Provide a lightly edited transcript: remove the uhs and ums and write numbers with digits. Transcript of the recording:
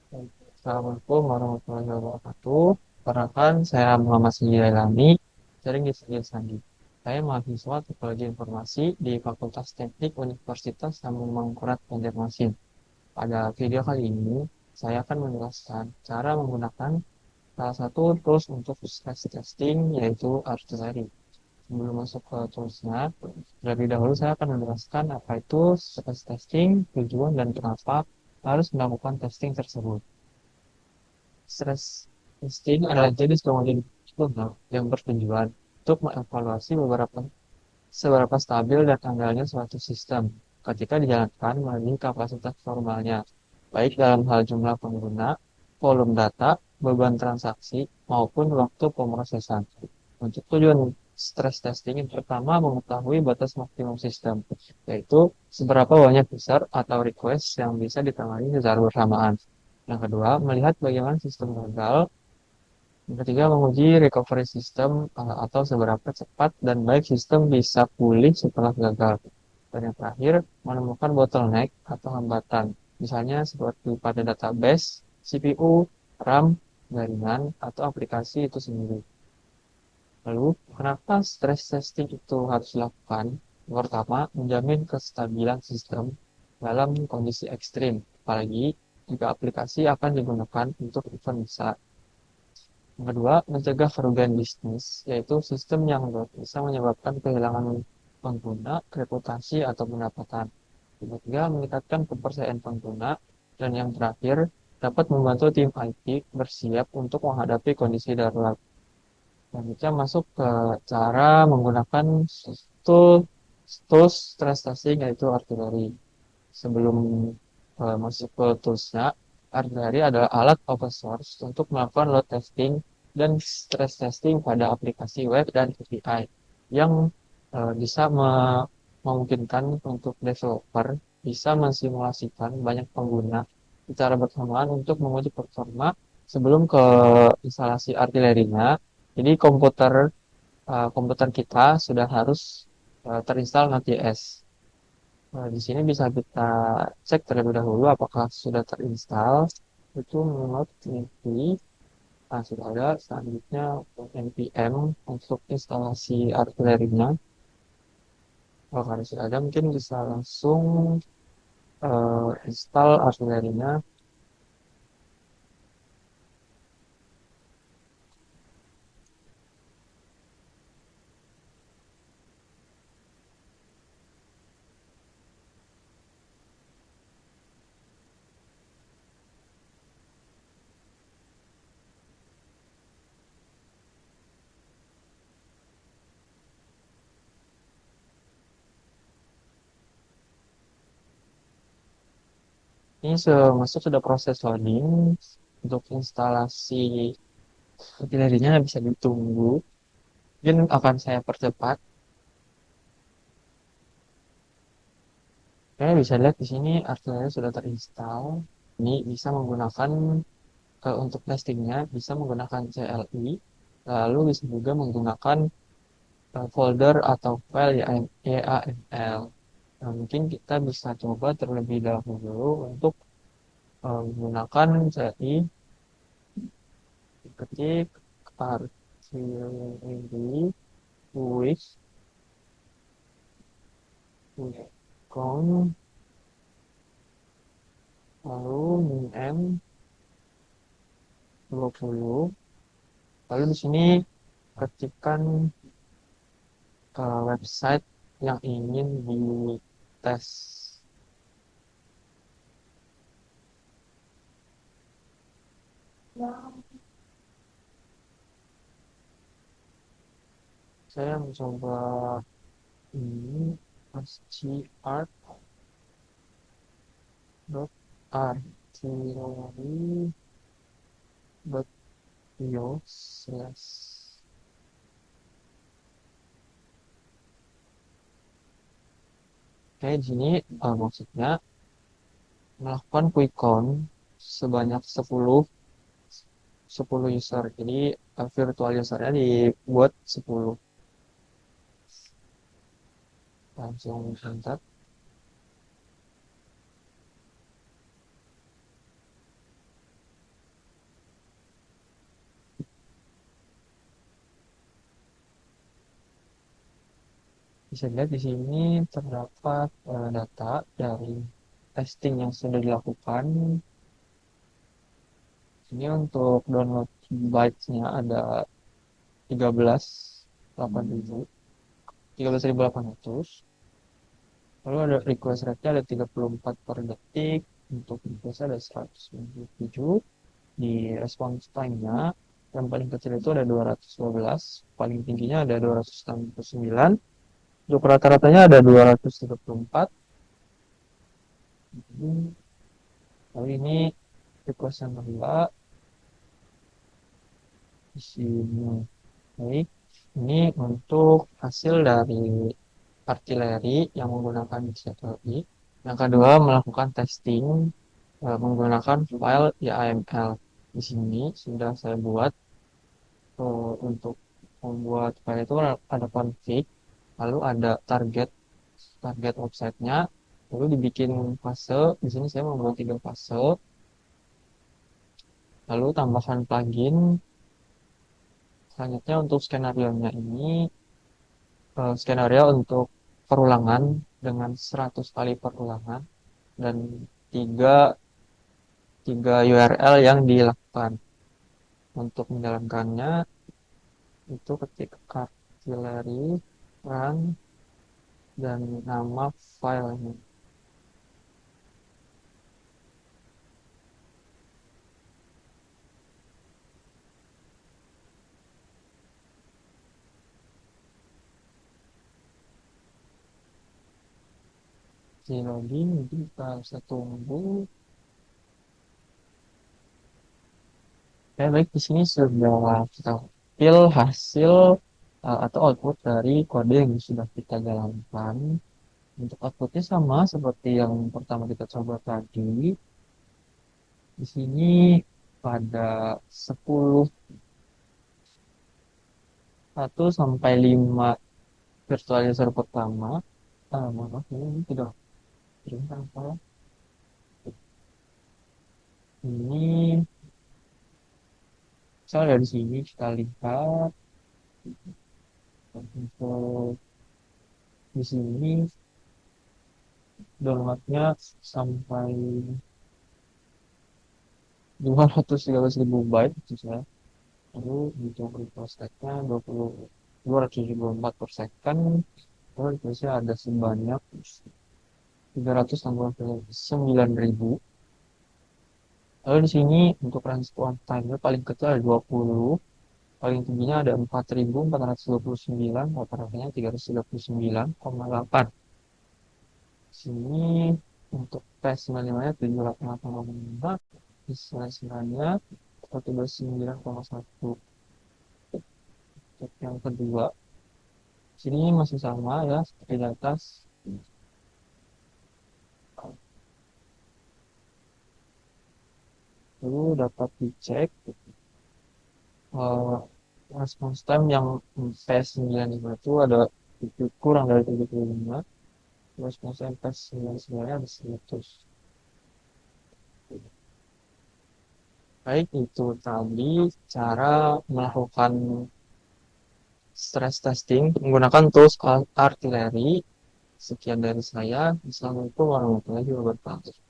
Assalamualaikum warahmatullahi wabarakatuh. Perkenalkan, saya Muhammad Sigi Lailani, sering disebut Sandi. Saya mahasiswa Teknologi Informasi di Fakultas Teknik Universitas Sambung Mangkurat Banjarmasin. Pada video kali ini, saya akan menjelaskan cara menggunakan salah satu tools untuk stress testing, yaitu artileri. Sebelum masuk ke toolsnya, terlebih dahulu saya akan menjelaskan apa itu stress testing, tujuan, dan kenapa harus melakukan testing tersebut. Stress testing adalah jenis pengujian fungsional yang bertujuan untuk mengevaluasi seberapa stabil dan andalnya suatu sistem ketika dijalankan melalui kapasitas formalnya, baik dalam hal jumlah pengguna, volume data, beban transaksi, maupun waktu pemrosesan. Untuk tujuan stress testing yang pertama mengetahui batas maksimum sistem, yaitu seberapa banyak user atau request yang bisa ditangani secara bersamaan. Yang kedua, melihat bagaimana sistem gagal. Yang ketiga, menguji recovery system atau seberapa cepat dan baik sistem bisa pulih setelah gagal. Dan yang terakhir, menemukan bottleneck atau hambatan. Misalnya seperti pada database, CPU, RAM, jaringan, atau aplikasi itu sendiri. Lalu, kenapa stress testing itu harus dilakukan? Yang pertama, menjamin kestabilan sistem dalam kondisi ekstrim, apalagi jika aplikasi akan digunakan untuk event besar. Yang kedua, mencegah kerugian bisnis, yaitu sistem yang bisa menyebabkan kehilangan pengguna, reputasi, atau pendapatan. Yang ketiga, meningkatkan kepercayaan pengguna. Dan yang terakhir, dapat membantu tim IT bersiap untuk menghadapi kondisi darurat. Dan kita masuk ke cara menggunakan tool, tools stress testing, yaitu artileri. Sebelum masuk ke toolsnya, artileri adalah alat open source untuk melakukan load testing dan stress testing pada aplikasi web dan API yang bisa memungkinkan untuk developer bisa mensimulasikan banyak pengguna secara bersamaan untuk menguji performa sebelum ke instalasi artilerinya. Jadi komputer kita sudah harus terinstall Node.js. Nah, di sini bisa kita cek terlebih dahulu apakah sudah terinstall. Itu menurut ini. Nah, sudah ada. Selanjutnya npm untuk instalasi artilerinya. Kalau sudah ada, mungkin bisa langsung install artilerinya. Ini masuk sudah proses loading. Untuk instalasi artilerinya bisa ditunggu. Mungkin akan saya percepat. Kalian bisa lihat di sini artikelnya sudah terinstall. Ini bisa menggunakan untuk testingnya bisa menggunakan CLI, lalu bisa juga menggunakan folder atau file YAML. Nah, mungkin kita bisa coba terlebih dahulu untuk menggunakan CLI, ketik artileri with com, lalu min 20. Lalu di sini ketikkan website yang ingin dites. Saya mencoba ini str.artillery.io/. Kayak gini maksudnya melakukan quick count sebanyak 10 user. Jadi virtual usernya dibuat 10. Langsung enter. Bisa dilihat di sini terdapat data dari testing yang sudah dilakukan. Ini untuk download bytes-nya ada 13.800. Lalu ada request rate-nya ada 34 per detik. Untuk request ada 197. Di response time-nya yang paling kecil itu ada 212, paling tingginya ada 269. Untuk rata-ratanya ada 234. Lalu ini request yang kedua di sini. Baik, ini untuk hasil dari artileri yang menggunakan CTLI. Yang kedua, melakukan testing menggunakan file YAML. Di sini sudah saya buat untuk membuat file itu ada config, lalu ada target target websitenya, lalu dibikin fase. Di sini saya membuat 3 fase, lalu tambahkan plugin. Selanjutnya untuk skenario-nya ini skenario untuk perulangan dengan 100 kali perulangan dan tiga tiga URL yang dilakukan. Untuk menjalankannya itu ketik artillery run dan nama filenya. Si login mungkin kita bisa tunggu. Ya, baik, di sini sudah kita fill hasil atau output dari kode yang sudah kita jalankan. Untuk outputnya sama seperti yang pertama kita coba tadi. Di sini pada 10, 1 sampai 5 virtual user pertama. Maaf, ini tidak terlihat apa. Ini misalnya dari sini kita lihat untuk di sini downloadnya sampai 213.000 byte itu saya. Lalu untuk request rate-nya 274 per second. Lalu request-nya ada sebanyak 369.000. Lalu di sini untuk response time-nya paling kecil ada 20, paling tingginya ada 4.429, rata-ratanya 339,8. Sini untuk tes 95-nya 78,5, tes-nya 129,1. Untuk yang kedua, sini masih sama ya seperti di atas. Lalu dapat dicek uh, response time yang PS95 itu ada kurang dari 75. Response time PS99 ada 100. Baik, itu tadi cara melakukan stress testing menggunakan tools artillery. Sekian dari saya. Assalamualaikum warahmatullahi wabarakatuh.